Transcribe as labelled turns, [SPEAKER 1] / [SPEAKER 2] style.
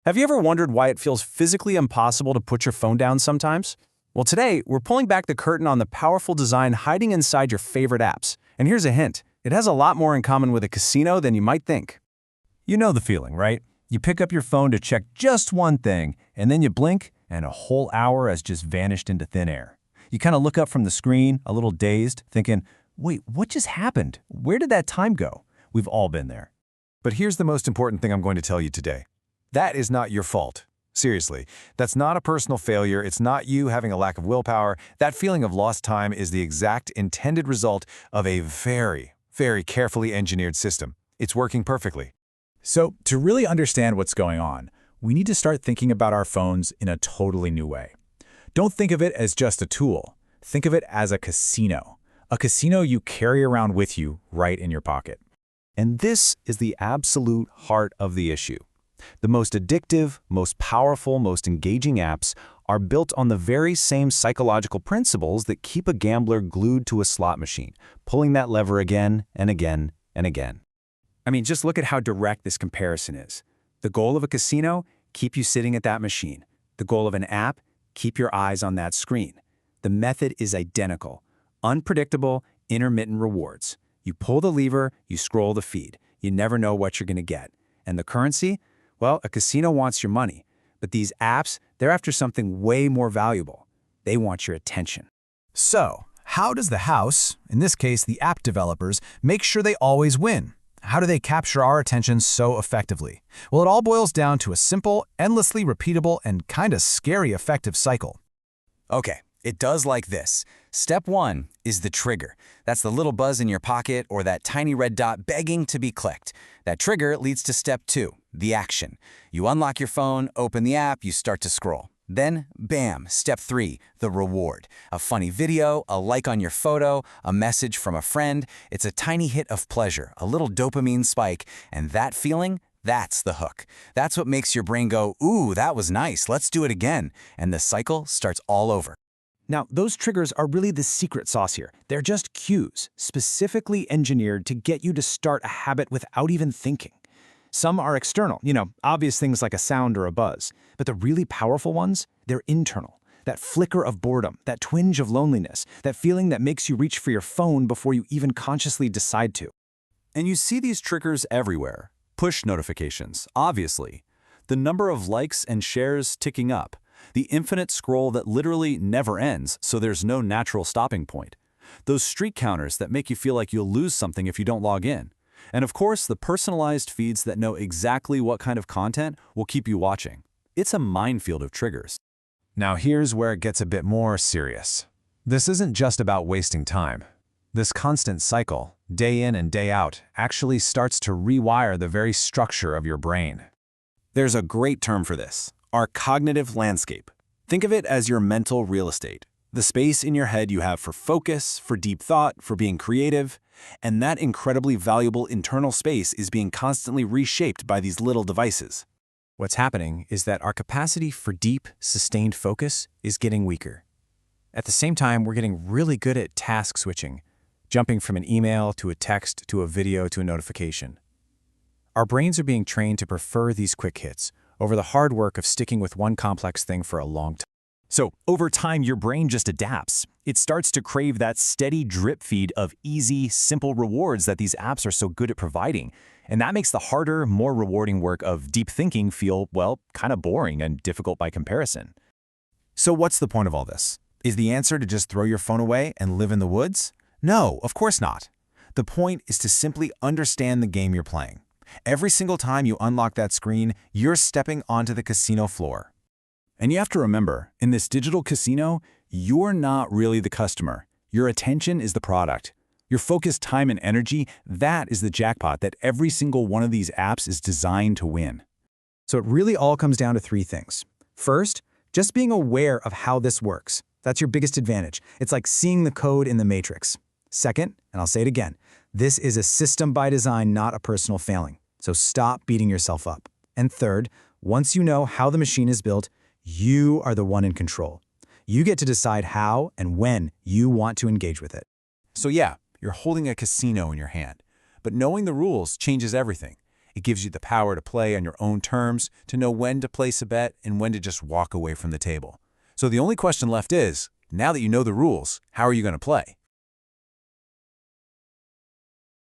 [SPEAKER 1] Have you ever wondered why it feels physically impossible to put your phone down sometimes? Well, today, we're pulling back the curtain on the powerful design hiding inside your favorite apps. And here's a hint. It has a lot more in common with a casino than you might think.
[SPEAKER 2] You know the feeling, right? You pick up your phone to check just one thing, and then you blink, and a whole hour has just vanished into thin air. You kind of look up from the screen, a little dazed, thinking, wait, what just happened? Where did that time go? We've all been there.
[SPEAKER 3] But here's the most important thing I'm going to tell you today. That is not your fault. Seriously, that's not a personal failure. It's not you having a lack of willpower. That feeling of lost time is the exact intended result of a very, very carefully engineered system. It's working perfectly.
[SPEAKER 4] So, to really understand what's going on, we need to start thinking about our phones in a totally new way. Don't think of it as just a tool. Think of it as a casino. A casino you carry around with you right in your pocket.
[SPEAKER 3] And this is the absolute heart of the issue. The most addictive, most powerful, most engaging apps are built on the very same psychological principles that keep a gambler glued to a slot machine, pulling that lever again and again and again.
[SPEAKER 1] I mean, just look at how direct this comparison is. The goal of a casino, keep you sitting at that machine. The goal of an app, keep your eyes on that screen. The method is identical. Unpredictable, intermittent rewards. You pull the lever, you scroll the feed. You never know what you're going to get. And the currency? Well, a casino wants your money. But these apps, they're after something way more valuable. They want your attention.
[SPEAKER 4] So, how does the house, in this case the app developers, make sure they always win? How do they capture our attention so effectively? Well, it all boils down to a simple, endlessly repeatable, and kinda scary effective cycle.
[SPEAKER 5] Okay, it does like this. Step 1 is the trigger. That's the little buzz in your pocket or that tiny red dot begging to be clicked. That trigger leads to step 2, the action. You unlock your phone, open the app, you start to scroll. Then, bam, step 3, the reward. A funny video, a like on your photo, a message from a friend. It's a tiny hit of pleasure, a little dopamine spike, and that feeling, that's the hook. That's what makes your brain go, ooh, that was nice, let's do it again. And the cycle starts all over.
[SPEAKER 1] Now, those triggers are really the secret sauce here. They're just cues, specifically engineered to get you to start a habit without even thinking. Some are external, obvious things like a sound or a buzz. But the really powerful ones, they're internal. That flicker of boredom, that twinge of loneliness, that feeling that makes you reach for your phone before you even consciously decide to.
[SPEAKER 3] And you see these triggers everywhere. Push notifications, obviously. The number of likes and shares ticking up. The infinite scroll that literally never ends, so there's no natural stopping point. Those streak counters that make you feel like you'll lose something if you don't log in. And of course, the personalized feeds that know exactly what kind of content will keep you watching. It's a minefield of triggers.
[SPEAKER 2] Now here's where it gets a bit more serious. This isn't just about wasting time. This constant cycle, day in and day out, actually starts to rewire the very structure of your brain.
[SPEAKER 3] There's a great term for this. Our cognitive landscape. Think of it as your mental real estate, the space in your head you have for focus, for deep thought, for being creative, and that incredibly valuable internal space is being constantly reshaped by these little devices.
[SPEAKER 1] What's happening is that our capacity for deep, sustained focus is getting weaker. At the same time, we're getting really good at task switching, jumping from an email to a text to a video to a notification. Our brains are being trained to prefer these quick hits over the hard work of sticking with one complex thing for a long time.
[SPEAKER 2] So, over time, your brain just adapts. It starts to crave that steady drip feed of easy, simple rewards that these apps are so good at providing. And that makes the harder, more rewarding work of deep thinking feel, well, kind of boring and difficult by comparison.
[SPEAKER 3] So what's the point of all this? Is the answer to just throw your phone away and live in the woods? No, of course not. The point is to simply understand the game you're playing. Every single time you unlock that screen, you're stepping onto the casino floor. And you have to remember, in this digital casino, you're not really the customer. Your attention is the product. Your focused time and energy, that is the jackpot that every single one of these apps is designed to win.
[SPEAKER 1] So it really all comes down to 3 things. First, just being aware of how this works. That's your biggest advantage. It's like seeing the code in the matrix. Second, and I'll say it again, this is a system by design, not a personal failing. So stop beating yourself up. And third, once you know how the machine is built, you are the one in control. You get to decide how and when you want to engage with it.
[SPEAKER 3] So yeah, you're holding a casino in your hand, but knowing the rules changes everything.
[SPEAKER 1] It gives you the power to play on your own terms, to know when to place a bet and when to just walk away from the table. So the only question left is, now that you know the rules, how are you going to play?